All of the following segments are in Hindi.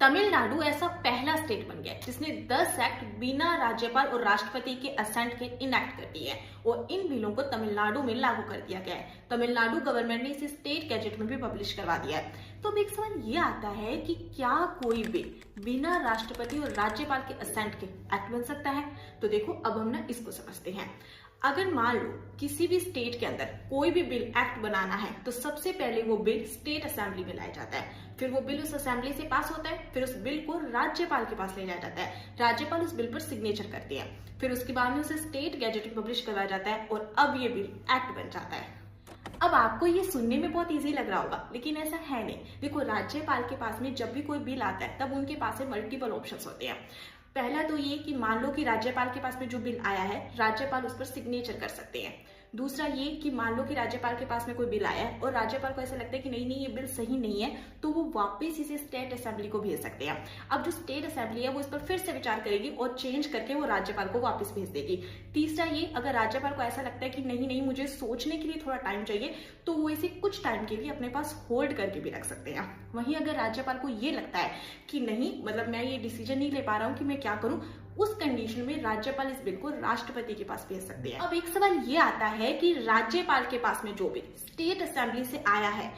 तमिलनाडु ऐसा पहला स्टेट बन गया जिसने 10 एक्ट बिना राज्यपाल और राष्ट्रपति के असेंट के इनएक्ट कर दिए हैं और इन बिलों को तमिलनाडु में लागू कर दिया गया है। तमिलनाडु गवर्नमेंट ने इसे स्टेट गैजेट में भी पब्लिश करवा दिया है। तो अब एक सवाल ये आता है कि क्या कोई बिल बिना राष्ट्रपति और राज्यपाल के असेंट के एक्ट बन सकता है? तो देखो अब हम ना इसको समझते हैं। अगर मान लो किसी भी स्टेट के अंदर कोई भी बिल एक्ट बनाना है तो सबसे पहले वो बिल स्टेट असेंबली में लाया जाता है, फिर वो बिल उस असेंबली से पास होता है, फिर उस बिल को राज्यपाल के पास ले जाया जाता है, राज्यपाल उस बिल पर सिग्नेचर करते हैं, फिर उसके बाद में उसे स्टेट गैजेट में पब्लिश करवाया जाता है और अब ये बिल एक्ट बन जाता है। अब आपको ये सुनने में बहुत इजी लग रहा होगा, लेकिन ऐसा है नहीं। देखो, राज्यपाल के पास में जब भी कोई बिल आता है तब उनके पास में मल्टीपल ऑप्शंस होते हैं। पहला तो ये कि मान लो कि राज्यपाल के पास में जो बिल आया है राज्यपाल उस पर सिग्नेचर कर सकते हैं। दूसरा ये कि मान लो कि राज्यपाल के पास में कोई बिल आया है और राज्यपाल को ऐसा लगता है कि नहीं नहीं ये बिल सही नहीं है, तो वो वापस इसे स्टेट असेंबली को भेज सकते हैं। अब जो स्टेट असेंबली है वो इस पर फिर से विचार करेगी और चेंज करके वो राज्यपाल को वापस भेज देगी। तीसरा ये, अगर राज्यपाल को ऐसा लगता है कि नहीं नहीं मुझे सोचने के लिए थोड़ा टाइम चाहिए, तो वो इसे कुछ टाइम के लिए अपने पास होल्ड करके भी रख सकते हैं। वहीं अगर राज्यपाल को ये लगता है कि नहीं, मतलब मैं ये डिसीजन नहीं ले पा रहा हूँ कि मैं क्या करूँ, उस कंडीशन में राज्यपाल इस बिल को राष्ट्रपति के पास भेज सकते हैं। अब एक सवाल ये आता है कि राज्यपाल के पास में जो बिल स्टेट असेंबली से आया है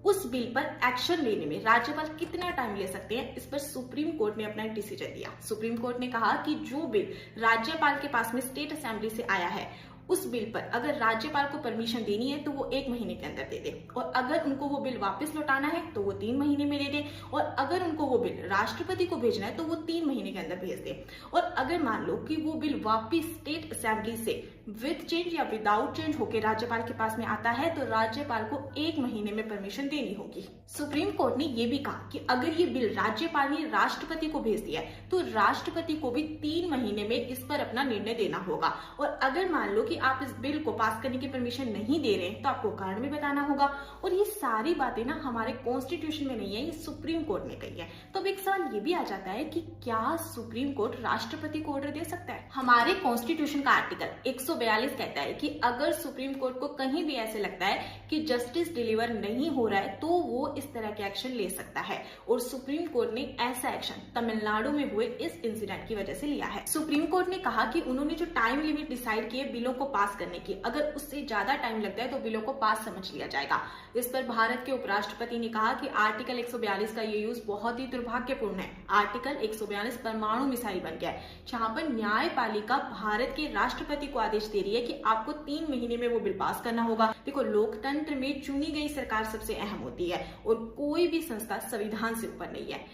उस बिल पर एक्शन लेने में राज्यपाल कितना टाइम ले सकते हैं, इस पर सुप्रीम कोर्ट ने अपना एक डिसीजन दिया। सुप्रीम कोर्ट ने कहा कि जो बिल राज्यपाल के पास में स्टेट असेंबली से आया है उस बिल पर अगर राज्यपाल को परमिशन देनी है तो वो 1 महीने के अंदर दे दे, और अगर उनको वो बिल वापस लौटाना है तो वो 3 महीने में दे दे, और अगर उनको वो बिल राष्ट्रपति को भेजना है तो वो 3 महीने के अंदर भेज दे। और अगर मान लो कि वो बिल वापस स्टेट असेंबली से विद चेंज या विदाउट चेंज होकर राज्यपाल के पास में आता है तो राज्यपाल को 1 महीने में परमिशन देनी होगी। सुप्रीम कोर्ट ने ये भी कहा कि अगर ये बिल राज्यपाल ने राष्ट्रपति को भेज दिया है तो राष्ट्रपति को भी 3 महीने में इस पर अपना निर्णय देना होगा, और अगर मान लो कि आप इस बिल को पास करने की परमिशन नहीं दे रहे हैं तो आपको कारण भी बताना होगा। और ये सारी बातें ना हमारे कॉन्स्टिट्यूशन में नहीं है, ये सुप्रीम कोर्ट ने कही है। तो अब एक सवाल ये भी आ जाता है कि क्या सुप्रीम कोर्ट राष्ट्रपति को ऑर्डर दे सकता है? हमारे कॉन्स्टिट्यूशन का आर्टिकल 142 कहता है कि अगर सुप्रीम कोर्ट को कहीं भी ऐसे लगता है कि जस्टिस डिलीवर नहीं हो रहा है तो वो इस तरह के एक्शन ले सकता है, और सुप्रीम कोर्ट ने ऐसा एक्शन तमिलनाडु में हुए इस इंसिडेंट की वजह से लिया है। सुप्रीम कोर्ट ने कहा कि उन्होंने जो टाइम लिमिट डिसाइड की है बिलों को पास करने की, अगर उससे ज्यादा टाइम लगता है तो बिलों को पास समझ लिया जाएगा। इस पर भारत के उपराष्ट्रपति ने कहा कि आर्टिकल 142 का ये यूज बहुत ही दुर्भाग्यपूर्ण है। आर्टिकल 142 परमाणु मिसाइल बन गया है, जहां पर न्यायपालिका भारत के राष्ट्रपति को आदेश दे रही है कि आपको 3 महीने में वो बिल पास करना होगा। देखो, लोकतंत्र में चुनी गई सरकार सबसे अहम होती है और कोई भी संस्था संविधान से ऊपर नहीं है।